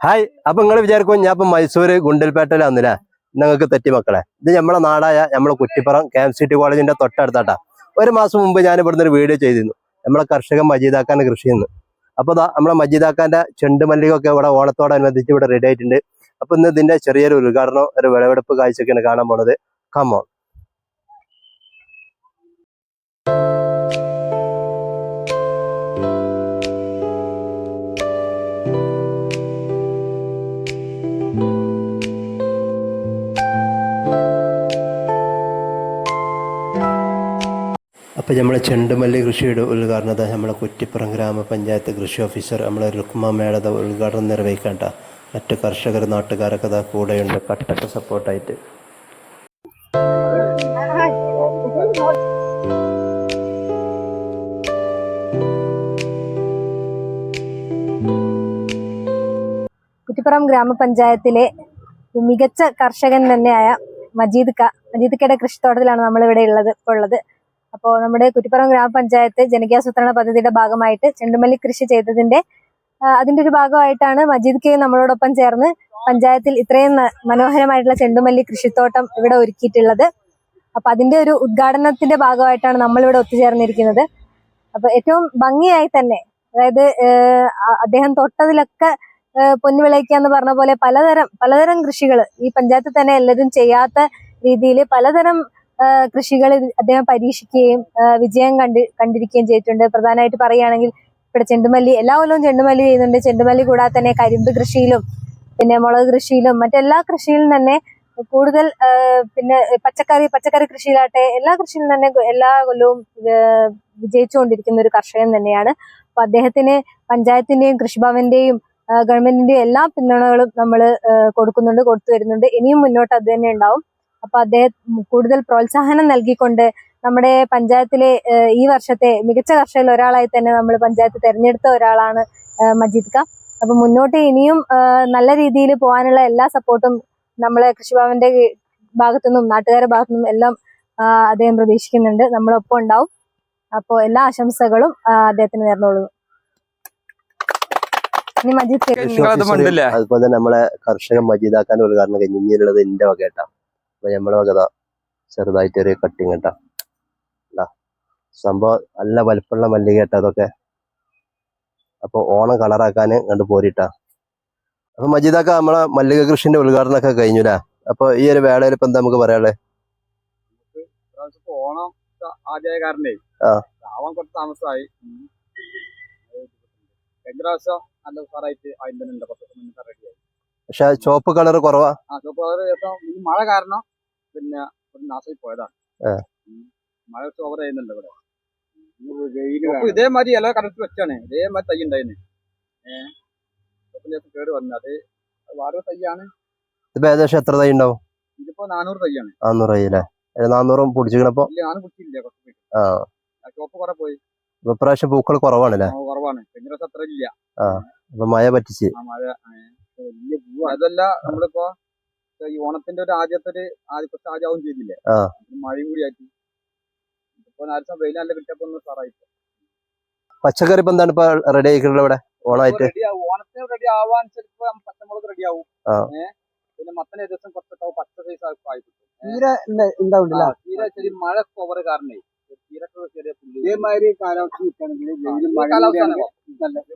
Hi. അപ്പൊ നിങ്ങൾ വിചാരിക്കും ഞാൻ ഇപ്പൊ മൈസൂര് ഗുണ്ടൽപേട്ടയിലാന്നില്ലേ? നിങ്ങൾക്ക് തെറ്റി മക്കളെ. ഇത് നമ്മളെ നാടായ നമ്മളെ കുറ്റിപ്പുറം KMCT കോളേജിന്റെ തൊട്ടടുത്താട്ടാ. ഒരു മാസം മുമ്പ് ഞാൻ ഇവിടുന്ന് ഒരു വീഡിയോ ചെയ്തിരുന്നു. നമ്മളെ കർഷകൻ മജീദാക്കാന്റെ കൃഷി നിന്ന്. അപ്പൊ നമ്മളെ മജീദാക്കാന്റെ ചെണ്ടുമല്ലികൊക്കെ ഇവിടെ ഓണത്തോടനുബന്ധിച്ച് ഇവിടെ റെഡി ആയിട്ടുണ്ട്. അപ്പൊ ഇന്ന് ഇതിന്റെ ചെറിയൊരു ഉദ്ഘാടനം, ഒരു വിളവെടുപ്പ് കാഴ്ചയൊക്കെയാണ് കാണാൻ പോണത്. കമോൺ. അപ്പോൾ നമ്മളെ ചെണ്ടുമല്ലി കൃഷിയുടെ ഉദ്ഘാടനത നമ്മളെ കുറ്റിപ്പുറം ഗ്രാമപഞ്ചായത്ത് കൃഷി ഓഫീസർ നമ്മളെ രുക്മ മേളത ഉദ്ഘാടനം നിർവഹിക്കേണ്ട മറ്റ് കർഷകർ നാട്ടുകാരൊക്കെ അതാ കൂടെയുണ്ട്, കട്ടൊക്കെ സപ്പോർട്ടായിട്ട്. കുറ്റിപ്പുറം ഗ്രാമപഞ്ചായത്തിലെ മികച്ച കർഷകൻ തന്നെയായ മജീദ്ക്കയുടെ കൃഷിത്തോട്ടത്തിലാണ് നമ്മളിവിടെ ഉള്ളത്. അപ്പോൾ നമ്മുടെ കുറ്റിപ്പുറം ഗ്രാമപഞ്ചായത്ത് ജനകീയാസൂത്രണ പദ്ധതിയുടെ ഭാഗമായിട്ട് ചെണ്ടുമല്ലി കൃഷി ചെയ്തതിന്റെ അതിന്റെ ഒരു ഭാഗമായിട്ടാണ് മജീദ്ക്കയെ നമ്മളോടൊപ്പം ചേർന്ന് പഞ്ചായത്തിൽ ഇത്രയും മനോഹരമായിട്ടുള്ള ചെണ്ടുമല്ലി കൃഷിത്തോട്ടം ഇവിടെ ഒരുക്കിയിട്ടുള്ളത്. അപ്പൊ അതിന്റെ ഒരു ഉദ്ഘാടനത്തിന്റെ ഭാഗമായിട്ടാണ് നമ്മളിവിടെ ഒത്തുചേർന്നിരിക്കുന്നത്. അപ്പൊ ഏറ്റവും ഭംഗിയായി തന്നെ, അതായത് അദ്ദേഹം തൊട്ടതിലൊക്കെ പൊന്നു വിളയിക്കുക എന്ന് പറഞ്ഞ പോലെ പലതരം കൃഷികൾ ഈ പഞ്ചായത്തിൽ തന്നെ എല്ലാവരും ചെയ്യാത്ത രീതിയിൽ പലതരം കൃഷികൾ അദ്ദേഹം പരീക്ഷിക്കുകയും വിജയം കണ്ടിരിക്കുകയും ചെയ്തിട്ടുണ്ട്. പ്രധാനമായിട്ട് പറയുകയാണെങ്കിൽ ഇവിടെ ചെണ്ടുമല്ലി എല്ലാ കൊല്ലവും ചെണ്ടുമല്ലി ചെയ്യുന്നുണ്ട്. ചെണ്ടുമല്ലി കൂടാതെ തന്നെ കരിമ്പ് കൃഷിയിലും പിന്നെ മുളക് കൃഷിയിലും മറ്റെല്ലാ കൃഷിയിലും തന്നെ കൂടുതൽ പിന്നെ പച്ചക്കറി കൃഷിയിലാട്ടെ എല്ലാ കൃഷിയിലും തന്നെ എല്ലാ കൊല്ലവും വിജയിച്ചുകൊണ്ടിരിക്കുന്ന ഒരു കർഷകൻ തന്നെയാണ്. അപ്പൊ അദ്ദേഹത്തിന് പഞ്ചായത്തിന്റെയും കൃഷിഭവന്റെയും ഗവൺമെന്റിന്റെയും എല്ലാ പിന്തുണകളും നമ്മൾ കൊടുത്തു വരുന്നുണ്ട്. ഇനിയും മുന്നോട്ട് അത് തന്നെ ഉണ്ടാവും. അപ്പൊ അദ്ദേഹം കൂടുതൽ പ്രോത്സാഹനം നൽകിക്കൊണ്ട് നമ്മുടെ പഞ്ചായത്തിലെ ഈ വർഷത്തെ മികച്ച കർഷകരിൽ ഒരാളായി തന്നെ നമ്മൾ പഞ്ചായത്ത് തെരഞ്ഞെടുത്ത ഒരാളാണ് മജീദ്ക്ക. അപ്പൊ മുന്നോട്ട് ഇനിയും നല്ല രീതിയിൽ പോകാനുള്ള എല്ലാ സപ്പോർട്ടും നമ്മളെ കൃഷിഭവന്റെ ഭാഗത്തുനിന്നും നാട്ടുകാരുടെ ഭാഗത്തുനിന്നും എല്ലാം അദ്ദേഹം പ്രതീക്ഷിക്കുന്നുണ്ട്. നമ്മളൊപ്പം ഉണ്ടാവും. അപ്പോൾ എല്ലാ ആശംസകളും അദ്ദേഹത്തിന് നേർന്നോളൂ. അതുപോലെ നമ്മളെ കർഷകൻ മജീദാക്കാന്റെ ഉദ്ഘാടനം കഴിഞ്ഞ് ഇനിയുള്ളത് എന്റെ വകേട്ടാ. അപ്പൊ നമ്മളെ വകത ചെറുതായിട്ടൊരു കട്ടിങ് കേട്ടാ. സംഭവം നല്ല വലിപ്പമുള്ള മല്ലിക കേട്ടോ അതൊക്കെ. അപ്പൊ ഓണം കളറാക്കാന് കണ്ടു പോരിട്ടാ. അപ്പൊ മജീദാക്ക, നമ്മളെ മല്ലിക കൃഷിന്റെ ഉദ്ഘാടനം ഒക്കെ കഴിഞ്ഞുല്ലേ? അപ്പൊ ഈ ഒരു വേളയിൽ ഇപ്പൊ എന്താ നമുക്ക് പറയാനുള്ളത്? ഓണം ആദ്യമായ കാരണേ ആവാൻ കുറച്ച് താമസമായി. കഴിഞ്ഞ പ്രാവശ്യം നല്ല ഉഷാറായിട്ട് അതിന്റെ റെഡിയായി. പക്ഷെ ചുവപ്പ് കളർ കുറവാ. ചുവപ്പ് കളർ ഈ മഴ കാരണം പിന്നെ ഒരു നാശമായി പോയതാണ്. മഴ ഓവർ ചെയ്യുന്നുണ്ട് ഇവിടെ. ഇതേമാതിരി എല്ലാ കടത്ത് വെച്ചാണ് ഇതേമാതിരി തൈ ഉണ്ടായിരുന്നു. കേട് വന്നത് അത് വേറെ തൈയാണ്. ഇതിപ്പോ ഏകദേശം എത്ര തൈ ഉണ്ടാവും? ഇതിപ്പോ 400 തൈയാണ്. 400 തൈ 400 പൊടിച്ചിക്കണപ്പോ പിടിച്ചില്ല. ചുവപ്പ് കുറെ പോയി. ഇപ്രാവശ്യം പൂക്കൾ കുറവാണല്ലേ? കുറവാണ്. കഴിഞ്ഞ പ്രാവശ്യം അത്ര ഇല്ല. അപ്പൊ മഴ പറ്റിച്ച്. മഴ വലിയ പൂ. അതല്ല നമ്മളിപ്പോ ഈ ഓണത്തിന്റെ ഒരു ആദ്യത്തെ ആദ്യമാവും ചെയ്തില്ലേ, മഴയും കൂടി ആയിട്ട് ഇപ്പൊ നാല് വെയിൽ നല്ല കിട്ടിയപ്പോ ഒന്ന് സാറായിട്ട്. പച്ചക്കറി ഇപ്പൊ എന്താണ് ഇപ്പൊ റെഡി ആയിക്കുള്ളത് ഇവിടെ ഓണായിട്ട്? ഓണത്തിന് റെഡി ആവാൻ ചിലപ്പോ പച്ചമുളക് റെഡി ആവും. പിന്നെ മത്തന് ഏകദേശം കുറച്ചൊക്കെ പച്ച സൈസ് ആയി കിട്ടും. തീരെ ചെറിയ മഴ ഓവർ കാരണേ ഇതേമാതിരി കാലാവസ്ഥ നിൽക്കുകയാണെങ്കിൽ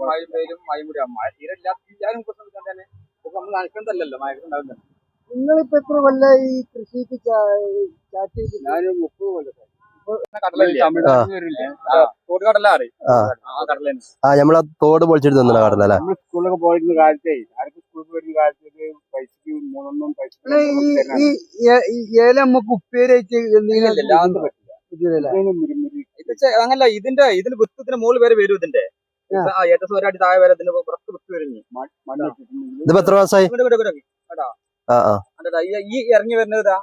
മഴയും വെയിലും മഴയും കൂടി ആവും. മഴ തീരെ എല്ലാവരും പ്രശ്നം തന്നെ നമ്മൾ നനക്കുന്നതല്ലല്ലോ മഴ ഉണ്ടാവുന്നത്. നിങ്ങളിപ്പോ എത്ര കൊല്ല ഈ കൃഷിക്ക് ഞാൻ 30 കൊല്ലം. നമ്മളെ തോട് പൊളിച്ചിട്ട് തന്നില്ല കടലല്ലേ? സ്കൂളിലൊക്കെ പോയിരുന്ന കാലത്തേ ആർക്കും സ്കൂളിൽ പോയിരുന്ന കാലത്ത് പൈസക്ക് 3 പൈസ ഏല നമുക്ക് ഉപ്പേരായിട്ട് അങ്ങനല്ല. ഇതിന്റെ വിത്തത്തിന് മുകളിൽ വരെ വരും. ഇതിന്റെ ഏറ്റവും ഒരാടി താഴെ വരെ ഇതിന്റെ പുറത്ത് വിത്ത് വരുന്നു. ഇതിപ്പോ എത്ര മാസമായി? ഈ ഇറങ്ങി വരുന്നതാ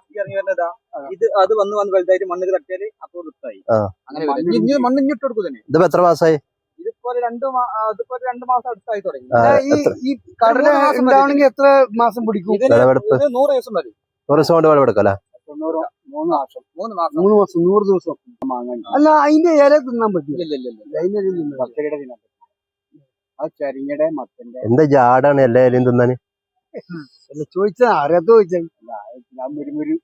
ഇത് അത് വന്ന് വലുതായിട്ട് മണ്ണിൽ തട്ടിയാല് അപ്പോൾ വിത്തായി. അങ്ങനെ മണ്ണ് ഇഞ്ഞിട്ട് കൊടുക്കും തന്നെ. ഇതിപ്പോ എത്ര മാസമായി? ഇതിപ്പോ 2 മാസം അടുത്തായി തുടങ്ങി. ഈ കടല ഉണ്ടാവണമെങ്കിൽ എത്ര മാസം പിടിക്കും? 100 ദിവസം മതി. 100 ദിവസം കൊണ്ട് വിളവെടുക്കല്ലേ? 3 മാസം 100 ദിവസം അല്ല അതിന്റെ ഇല തിന്നാൻ പറ്റില്ല. ഇല്ല. ആ ചരിങ്ങടെ മത്തന്റെ എന്താ ജാടാണ് എല്ലാ ഇലയും തിന്നാന് ചോദിച്ചാ അറിയാത്ത ചോദിച്ചാ ഞാൻ മുരുമുരു